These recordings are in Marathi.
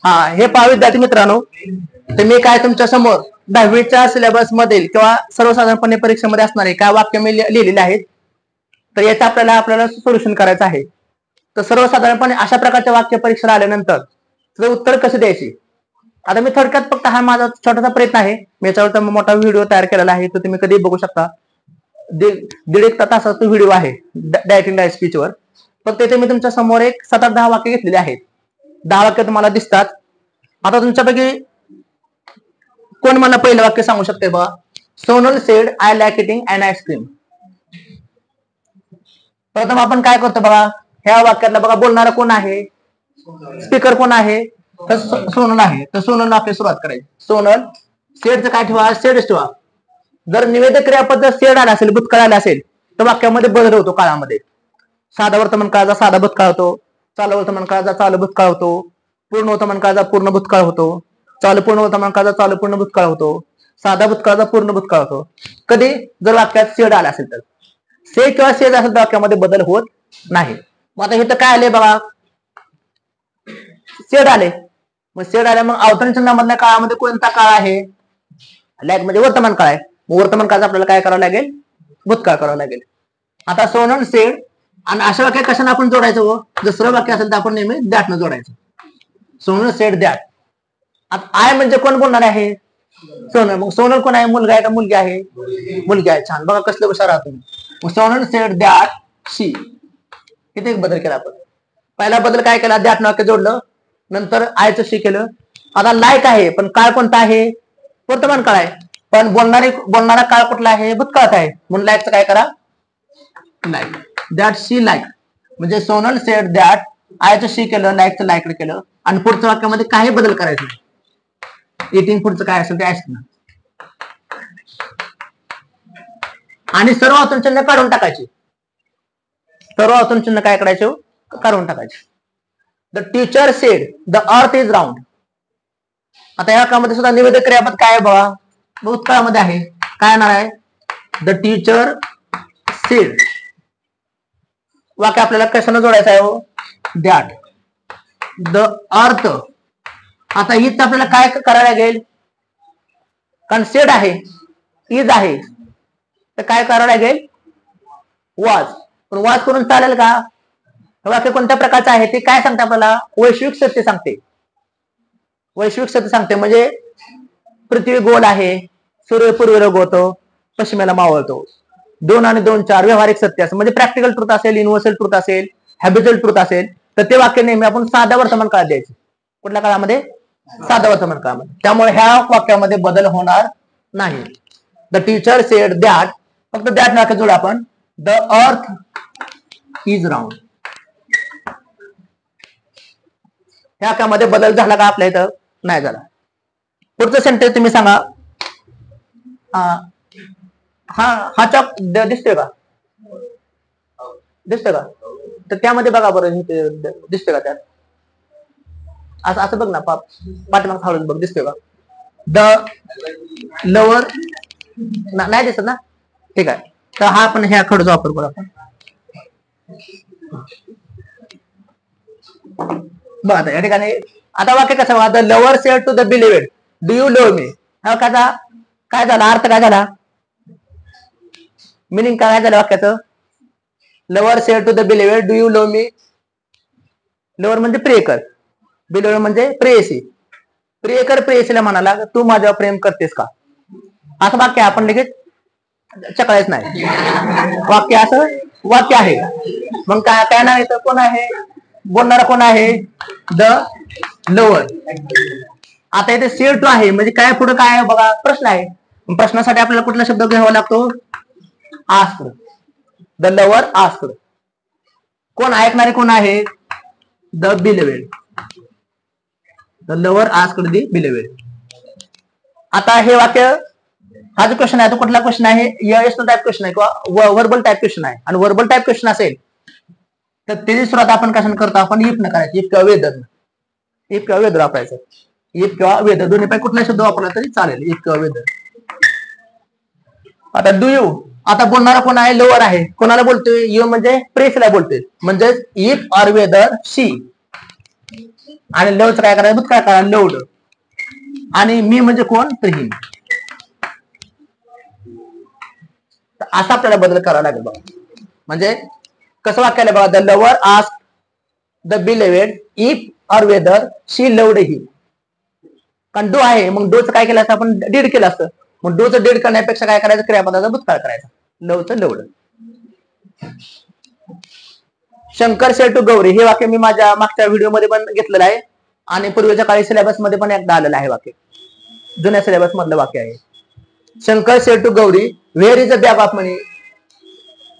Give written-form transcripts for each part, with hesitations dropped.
हा, हे पहा विद्यार्थी मित्रांनो, तर मी काय तुमच्या समोर 10वीच्या सिलेबस मधील किंवा सर्वसाधारणपणे परीक्षेमध्ये असणारे काय वाक्य मी लिहिलेले आहेत. तर याचं आपल्याला सोल्युशन करायचं आहे. तर सर्वसाधारणपणे अशा प्रकारच्या वाक्य परीक्षेला आल्यानंतर त्याचं उत्तर कसं द्यायचे. आता मी थोडक्यात फक्त हा माझा छोटासा प्रयत्न आहे. मी याच्यावर मोठा व्हिडिओ तयार केलेला आहे, तो तुम्ही कधी बघू शकता. 1.5 तासाचा व्हिडिओ आहे डायरेक्ट इन डायरेक्ट स्पीचवर. फक्त इथे मी तुमच्या समोर एक 7-10 वाक्य घेतलेले आहेत. 10 वाक्य तुम्हाला दिसतात. आता तुमच्यापैकी कोण मला पहिलं वाक्य सांगू शकते बघा. Sonal said I like eating an ice cream. प्रथम आपण काय करतो बघा, ह्या वाक्यातला बघा बोलणारा कोण आहे, स्पीकर कोण आहे, तर सोनल आहे. तर सोनल वाक्य सुरुवात करायची. सोनल सेडचं काय ठेवा, सेडच ठेवा. जर निवेदक क्रियापद सेड आला असेल, भूतकाळ आला असेल, तर वाक्यामध्ये बदल होतो काळामध्ये. साधा वर्तमान काळाचा साधा भूतकाळ होतो, चालू वर्तमान काळाचा चालू भूतकाळ होतो, पूर्ण वर्तमान काळाचा पूर्ण भूतकाळ होतो, चालू पूर्ण वर्तमान काळाचा चालू पूर्ण भूतकाळ होतो, साधा भूतकाळाचा पूर्ण भूतकाळ होतो. कधी जर वाक्यात सेड आला असेल तर. से किंवा सेड असेल तर वाक्यामध्ये बदल होत नाही. मग आता हे तर काय आले बघा, सेड आले. मग सेड आल्या, मग अवतरण चिन्हामधल्या काळामध्ये कोणता काळ आहे, लाईक म्हणजे वर्तमान काळ आहे. वर्तमान काळाचा आपल्याला काय करावं लागेल, भूतकाळ करावं लागेल. आता सोनल सेड, आणि अशा वाक्य कशाने आपण जोडायचं, दुसरं वाक्य असेल तर आपण नेहमी दॅट न जोडायचं. Sonal said that. आता आय म्हणजे कोण बोलणार आहे, सोनल. मग सोनल कोण आहे, मुलगा आहे का मुलगी आहे, मुलगी आहे. छान, बघा कसलं हुशार आहात तुम्ही. मग सोनल सेड दॅट शी. किती बदल केला आपण. पहिला बदल काय केला, दॅट वाक्य जोडलं, नंतर आयचं शी केलं. आता लाईक आहे, पण काळ कोणता आहे, वर्तमान काळ आहे. पण बोलणारा काळ कुठला आहे, भूतकाळात आहे. म्हणून लाईकचं काय करा, लाईक. That she like. म्हणजे सोनल सेड दॅट, आयचं शी केलं, लाईकचं लाईक केलं, आणि पुढच्या वाक्यामध्ये काही बदल करायचे. इटिंग पुढचं काय असेल ते आईस्क्रीम. आणि सर्व अवतरण चिन्ह काढून टाकायचे. सर्व अवतरण चिन्ह काय करायचे, काढून टाकायचे. The teacher sed the earth is round. आता या वाक्यामध्ये सुद्धा निवेदक क्रियापद काय आहे बघा, भूतकाळामध्ये आहे. काय येणार आहे, द टीचर सेड. वाक्य आपल्याला कशाने जोडायचं आहे, हो, दॅट. The earth. आता इथं आपल्याला काय करायला लागेल, कारण सेड आहे, इज आहे, तर काय करावं लागेल, वाज. पण वाज करून चालेल का, वाक्य कोणत्या प्रकारचं आहे ते काय सांगते आपल्याला, वैश्विक सत्य सांगते. वैश्विक सत्य सांगते म्हणजे पृथ्वी गोल आहे, सूर्य पूर्वेला उगवतो, पश्चिमेला मावळतो. 2 आणि 2 4 व्यावहारिक सत्य असं, म्हणजे प्रॅक्टिकल ट्रूथ असेल, युनिव्हर्सल ट्रूथ असेल, हॅबिच्युअल ट्रूथ असेल, तर ते वाक्य नेहमी आपण साध्या वर्तमान काळात द्यायचे. कुठल्या काळामध्ये, साध्या वर्तमान काळामध्ये. त्यामुळे ह्या वाक्यामध्ये बदल होणार नाही. द टीचर सेड दॅट, फक्त दॅट वाक्य जोड आपण, द अर्थ इज राऊंड. ह्या वाक्यामध्ये बदल झाला का आपल्या इथं, नाही झाला. पुढचं सेंटेन्स तुम्ही सांगा. हा चॉक दिसतोय का, दिसतोय का, तर त्यामध्ये बघा बरं, दिसतोय का त्यात, असं बघ ना, पाठीमाग खालून बघ, दिसतोय का, द लवर, नाही दिसत ना, ठीक आहे. तर हा आपण ह्या खडूचा वापर करू आपण. बघा आता या ठिकाणी, आता वाक्य कसं बघा, the lover said to the beloved do you love me. हा वाक्याचा काय झाला, अर्थ काय झाला, मिनिंग काय झालं वाक्याचं, lover said to the beloved do you love me. Lover म्हणजे प्रियकर, बिलिव्हड म्हणजे प्रेयसी. प्रियकर प्रेयसीला म्हणाला, तू माझ्यावर प्रेम करतेस का, असं वाक्य आपण लगेच चकळायच नाही. वाक्य असं वाक्य आहे. मग काय काय नाही, तर कोण आहे, बोलणारा कोण आहे, द लवर. आता इथे सेड टू आहे, म्हणजे काय पुढे काय आहे बघा, प्रश्न आहे. प्रश्नासाठी आपल्याला कुठला शब्द घ्यावा लागतो, आस्क्ड. The lover asked. कोण ऐकणारे कोण आहे, the beloved. The lover asked the beloved. आता हे वाक्य, हा जो क्वेश्चन आहे तो कुठला क्वेश्चन आहे, यस नो टाइप क्वेश्चन आहे किंवा वर्बल टाइप क्वेश्चन आहे. आणि वर्बल टाइप क्वेश्चन असेल तर त्याची सुरुवात आपण कशाने करतो, आपण इफ न करायची, इफ किंवा वेदर. इफ किंवा वेदर वापरायचं. इफ किंवा वेदर दोन्हीपैकी कुठला शब्द वापरला तरी चालेल, इफ किंवा वेदर. आता डू यू, आता बोलणारा कोण आहे, लोअर आहे. कोणाला बोलतोय, यू म्हणजे प्रेसला बोलतोय, म्हणजे इफ ऑर वेदर शी. आणि लवचं काय करायचं, भूतकाळ करा लव्ड. आणि मी म्हणजे कोण, तर ही. असा आपल्याला बदल करावा लागेल बघा. म्हणजे कसं वाक्य आलं बघा, the lover ask the beloved if or whether she loved he. कारण डू आहे, मग डोचं काय केलं असतं आपण, डीड केलं असतं. मग डोचं डीड करण्यापेक्षा काय करायचं, क्रियापदाचा भूतकाळ करायचा, लवचं loved. Shankar said to Gauri, हे वाक्य मी माझ्या मागच्या व्हिडिओ पण घेतलेलं आहे आणि पूर्वीच्या काळी सिलेबस मध्ये पण एकदा आलेलं आहे वाक्य, जुन्या सिलेबस मधलं वाक्य आहे. Shankar said to Gauri where is a bag of money.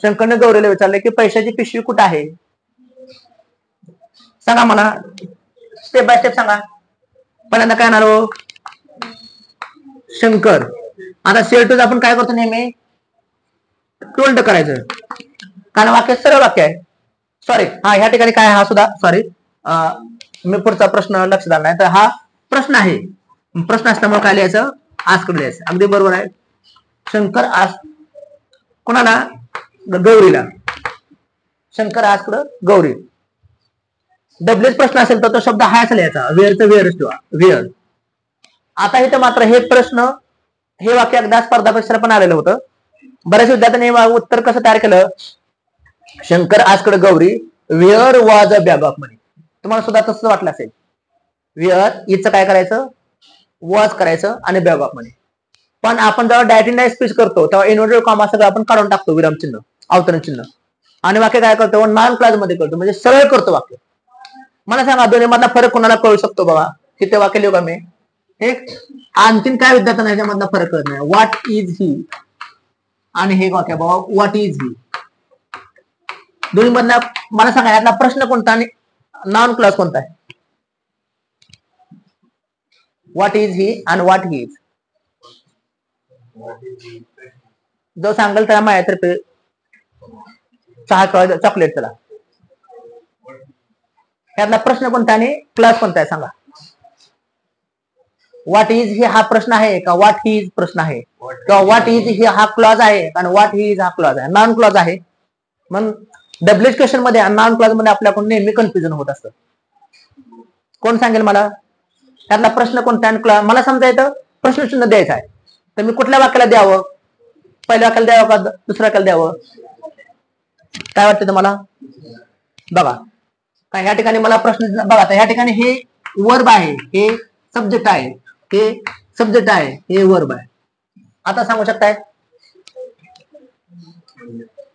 शंकरने गौरीला विचारले की पैशाची पिशवी कुठे आहे. सांगा मला, स्टेप बाय स्टेप सांगा. पहिल्यांदा काय येणार हो, शंकर. आता सेड टू आपण काय करतो, नेहमी टोल्ड करायचं, कारण वाक्य सरळ वाक्य आहे. सॉरी, हा ह्या ठिकाणी काय, हा सुद्धा सॉरी, मी पुढचा प्रश्न लक्ष दिला नाही, तर हा प्रश्न आहे. प्रश्न असल्यामुळे काय लिहायचं, आस्कड लिहायचं. अगदी बरोबर आहे. शंकर आस्क कोणाला, गौरीला. शंकर आस्कड गौरी. डब्ल्यूच प्रश्न असेल तर तो शब्द हायच लिहायचा, वेअरचं वेअर किंवा वेअर. आता इथे मात्र हे प्रश्न, हे वाक्य एकदा स्पर्धा परीक्षेला पण आलेलं होतं. बऱ्याच विद्यार्थ्यांनी उत्तर कसं तयार केलं, Shankar asked Gauri where was a bag of money. तुम्हाला सुद्धा तसं वाटलं असेल. वेअर इथं काय करायचं, वॉज करायचं आणि बॅग ऑफ मनी. पण आपण जेव्हा डायरेक्ट स्पीच करतो तेव्हा इन्व्हर्टेड कॉमा सगळं आपण काढून टाकतो, विरामचिन्ह, अवतरण चिन्ह, आणि वाक्य काय करतो, नॉन क्लास मध्ये करतो, म्हणजे सरळ करतो वाक्य. मला सांगा, दोन्ही मधला फरक कोणाला कळू शकतो बाबा, किती वाक्य लिहू का मी. एक आणखीन काय विद्यार्थ्यांना ह्याच्यामधला फरक कळत नाही. व्हॉट इज ही आणि हे वाक्य बाबा, व्हॉट इज ही. दोन्ही मधला मला सांगा, यातला प्रश्न कोणता आणि नॉन क्लास कोणता आहे. व्हॉट इज ही आणि व्हॉट ही इज. जो सांगेल त्याला माझ्यातर्फे चहा चॉकलेट त्याला. यातला प्रश्न कोणता आणि क्लास कोणता आहे सांगा. व्हॉट इज ही हा प्रश्न आहे का व्हॉट ही इज प्रश्न आहे, किंवा व्हॉट इज ही हा क्लॉज आहे आणि व्हॉट ही इज हा क्लॉज आहे, नॉन क्लॉज आहे. मग डब्ल्यूएच क्वेश्चन मध्ये आणि नॉन क्लॉज मध्ये आपल्याकडून नेहमी कन्फ्युजन होत असतं. कोण सांगेल मला त्यातला प्रश्न कोणता आणि क्लॉज. मला समजा येतं प्रश्नचिन्ह द्यायचं आहे, तर मी कुठल्या वाक्याला द्यावं, पहिल्या वाक्याला द्यावं का दुसऱ्या वाक्याला द्यावं, काय वाटतं तुम्हाला. बघा काय ह्या ठिकाणी मला प्रश्न बघा, ह्या ठिकाणी हे वर्ब आहे, हे सब्जेक्ट आहे, हे सब्जेक्ट आहे, हे वर्ब आहे. आता सांगू शकताय.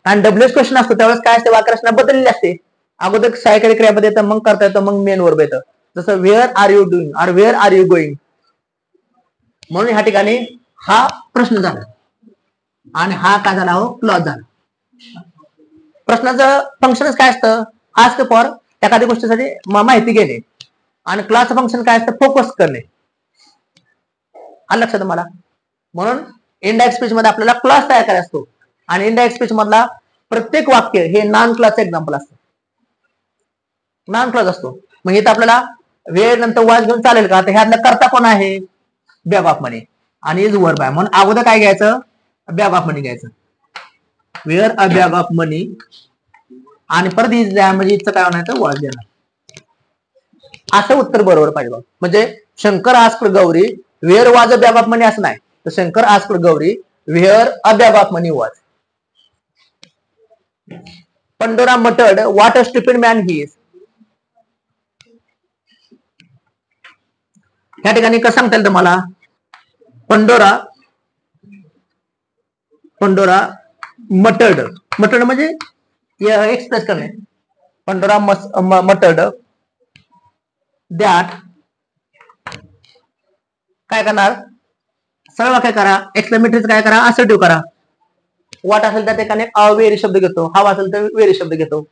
आणि डब्ल्यूएच क्वेश्चन असतो त्यावेळेस काय असते, वाक्यरचना बदललेली असते. अगोदर सहाय्यकारी क्रियापद येतं, मग करता येतं, मग मेन वर्ब येतं. जसं वेअर आर यू डुईंग और वेअर आर यू गोईंग. म्हणून ह्या ठिकाणी हा प्रश्न झाला आणि हा काय झाला हो, क्लॉज झाला. प्रश्नाचं फंक्शनच काय असतं, आस्क फॉर एखाद्या गोष्टीसाठी माहिती घेणे, आणि क्लासचं फंक्शन काय असतं, फोकस करणे. आलं लक्षात मला. म्हणून इनडायरेक्ट स्पीच मध्ये आपल्याला क्लास तयार करायचा असतो, आणि इनडायरेक्ट स्पीच मधला प्रत्येक वाक्य हे नॉन क्लासचं एक्झाम्पल असतं, नॉन क्लास असतो. मग इथं आपल्याला वेळ नंतर वाज घेऊन चालेल का, तर ह्यातला करता कोण आहे, बॅग ऑफ मनी आणि इज वर्ब आहे. म्हणून अगोदर काय घ्यायचं, बॅग ऑफ मनी घ्यायचं, वेअर अ बॅग ऑफ मनी, आणि परत इज द्या, म्हणजे इथं काय होणार, वाज देणार. असं उत्तर बरोबर पाहिजे. म्हणजे Shankar asked Gauri where was a bag of money असं नाही, तर Shankar asked Gauri where a bag of money was. Pandora muttered what a stupid man he is. या ठिकाणी कसं सांगता येईल तुम्हाला, पंडोरा मटर्ड, मटर्ड म्हणजे एक्सप्रेस करणे. पंडोरा मटर्ड दॅट, काय करणार, सरळ वाक्य करा, एक्सक्लेमेटरी काय करा, असर्टिव्ह करा. व्हॉट असेल त्या ठिकाणी अ वेरी शब्द घेतो, हाव असेल तर वेरी शब्द घेतो.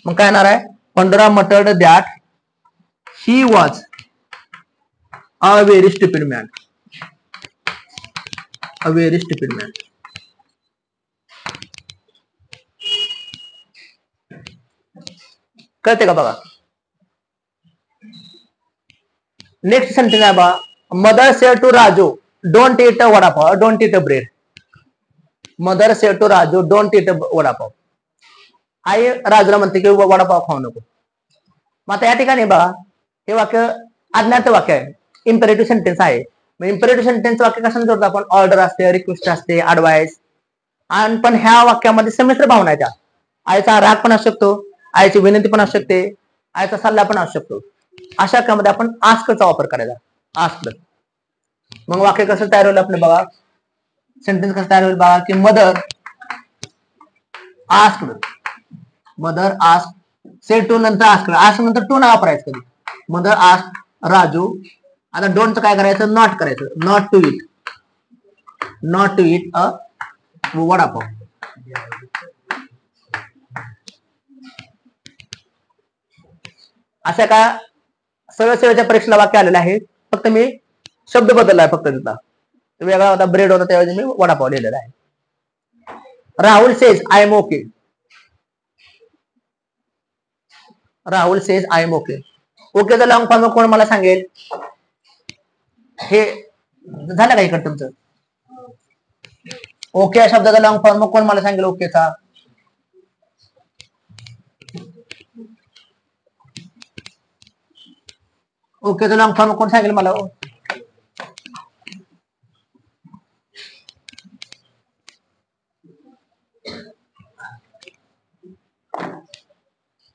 मग काय येणार आहे, Pandora muttered that he was a very stupid man, a very stupid man. कळते का बघा. नेक्स्ट सेंटेन्स आहे बा, mother said to Raju don't eat a vada pav, don't eat a bread. Mother said to Raju don't eat a vada pav. आई राजूला म्हणते की वडापाव खाऊ नको. मग आता या ठिकाणी बघा हे वाक्य आज्ञार्थ वाक्य आहे, इम्पेरेटिव्ह सेंटेन्स आहे. इम्पेरेटिव्ह सेंटेन्स वाक्य कसं जोडतो आपण, ऑर्डर असते, रिक्वेस्ट असते, ऍडवाइस. आणि पण ह्या वाक्यामध्ये संमिश्र भावना आहे. त्या आईचा राग पण असू शकतो, आईची विनंती पण असू शकते, आईचा सल्ला पण असू शकतो. अशा वाक्यामध्ये आपण आस्कचा वापर करायचा, आस्क. मग वाक्य कसं तयार होईल आपलं बघा, सेंटेन्स कसं तयार होईल बघा की mother asked, mother ask, say to नंतर आस्क, आस्क नंतर टू नाही वापरायचं कधी. Mother ask Raju. आता डोंटचं काय करायचं, नॉट करायचं, not to eat, not to eat a vada pav. अशा का सरळ सरळच्या परीक्षेला वाक्य आलेलं आहे, फक्त मी शब्द बदलला आहे फक्त तिथला. वेगळा होता ब्रेड होता, त्याऐवजी मी वडापाव लिहिलेला आहे. Rahul says I am okay, Rahul says I am okay. ओकेचा लॉंग फॉर्म कोण मला सांगेल, हे झालं का इकडं तुमचं. ओके या शब्दाचा लॉंग फॉर्म कोण मला सांगेल ओकेचा. ओकेचा लॉंग फॉर्म कोण सांगेल मला.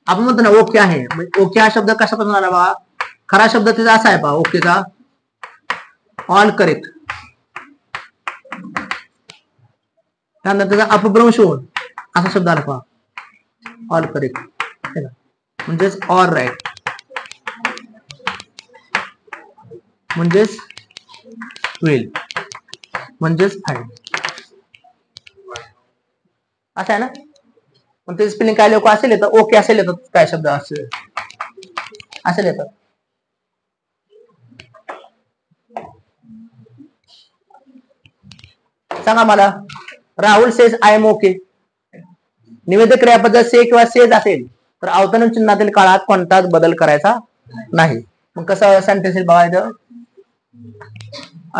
आपण म्हणतो ना ओके आहे, ओके हा शब्द कशापासून आला बघा, खरा शब्द त्याचा असा आहे पहा ओकेचा, ऑल करेक्ट. त्यानंतर त्याचा अपभ्रंश होऊन असा शब्द आला पहा, ऑल करेक्ट, म्हणजेच ऑल राईट, म्हणजेच वेल, म्हणजेच फाईन, असं आहे ना. पण ते स्पेलिंग काय लोक असेल येतं, ओके असेल येतं, काय शब्द असेल येतं. सांगा मला, Rahul says I am okay. निवेदक क्रियापद से किंवा सेज असेल तर अवतरण चिन्हातील काळात कोणताच बदल करायचा नाही. मग कसं सेंटेन्स बघायचं,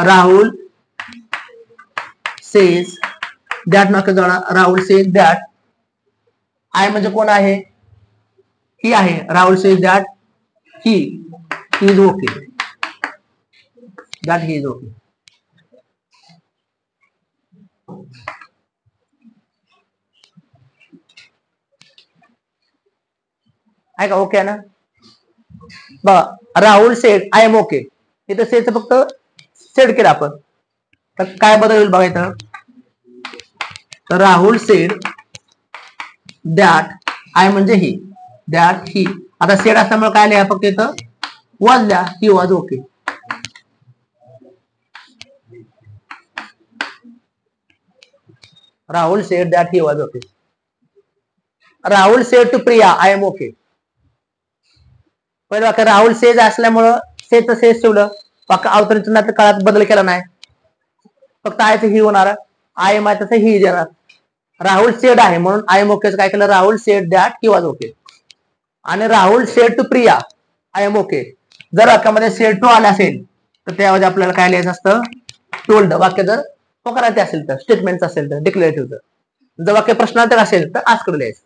राहुल सेज दॅट, नका जोडा, राहुल सेज दॅट, आय म्हणजे कोण आहे, ही आहे, Rahul says that he is okay, that he is okay. आहे का ओके ना. बघा Rahul said I am okay, इथं सेड फक्त सेड केलं आपण, तर काय बदल होईल बघा इथं, तर राहुल सेड दॅट, आय म्हणजे ही, दॅट ही, आता सेड असल्यामुळे काय लिहा फक्त इथं वॉज लिहा, he was okay. Rahul said that he was okay. Rahul said to Priya I am okay. पहिलं वाक्य राहुल सेज असल्यामुळं सेज सेज ठेवलं, वाक्य अवतरण चिन्हात काळात बदल केला नाही, फक्त आयचं ही होणार, आय एम आय तसं ही देणार. राहुल सेड आहे म्हणून आय एम ओके काय केलं, Rahul said that he was okay. आणि Rahul said to Priya I am okay, जर वाक्यामध्ये सेड टू आले असेल तर त्याऐवजी आपल्याला काय लिहायचं असतं, टोल्ड. वाक्य जर होकारार्थी असेल तर, स्टेटमेंट असेल तर डिक्लेरेटिव्ह, जर वाक्य प्रश्नार्थक असेल तर आस्क्ड लिहायचं.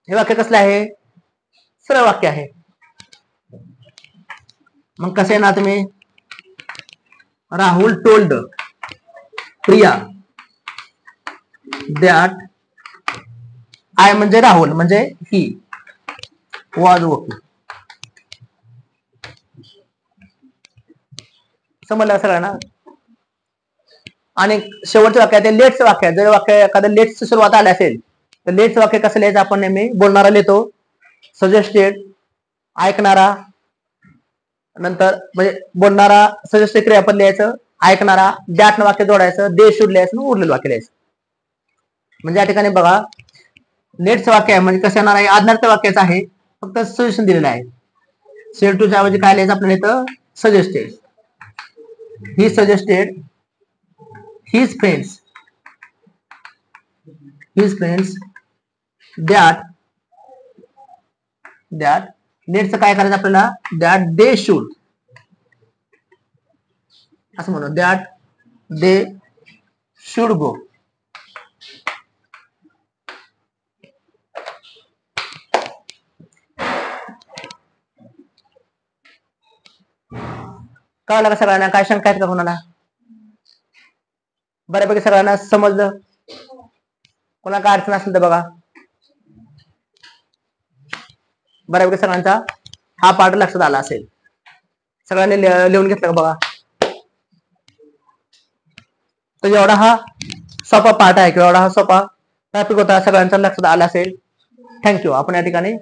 हे वाक्य कसलं आहे, सरळ वाक्य आहे. मग कसं आहे ना तुम्ही, Rahul told Priya that I म्हणजे राहुल म्हणजे ही वॉज ओके. समजलं सगळ्यांना. आणि शेवटचं वाक्य आहे ते लेट्स वाक्य आहे. जर वाक्य एखाद्या लेट्स सुरुवात आली असेल तर लेट्स वाक्य कसं लिहायचं, आपण नेहमी बोलणारा लिहितो, सजेस्टेड ऐकणारा, नंतर म्हणजे बोलणारा सजेस्टेड क्रियापद लिहायचं, ऐकणारा दॅट वाक्य जोडायचं, दे शुड लिहायचं, उरलेलं वाक्य लिहायचं. म्हणजे या ठिकाणी बघा लेट्स वाक्य आहे म्हणजे कसं येणार आहे, आज्ञार्थ वाक्याचं आहे, फक्त सजेशन दिलेलं आहे. सेड टू च्या ऐवजी काय लिहायचं आपल्याला इथं, suggested, he suggested his friends that let's काय करायचं आपल्याला, दॅट दे शुड, असं म्हणू, दॅट दे शुड गो. कळलं का सगळ्यांना? काय शंका आहेत का कोणाला? बऱ्यापैकी सगळ्यांना समजलं? कोणाला काय अडचण असेल तर बघा. बऱ्यापैकी सगळ्यांचा हा पाठ लक्षात आला असेल. सगळ्यांनी लिहून घेतलं का बघा. तर एवढा हा सोपा पाठ आहे किंवा एवढा हा सोपा टॉपिक होता, सगळ्यांचा लक्षात आला असेल. थँक्यू. आपण या ठिकाणी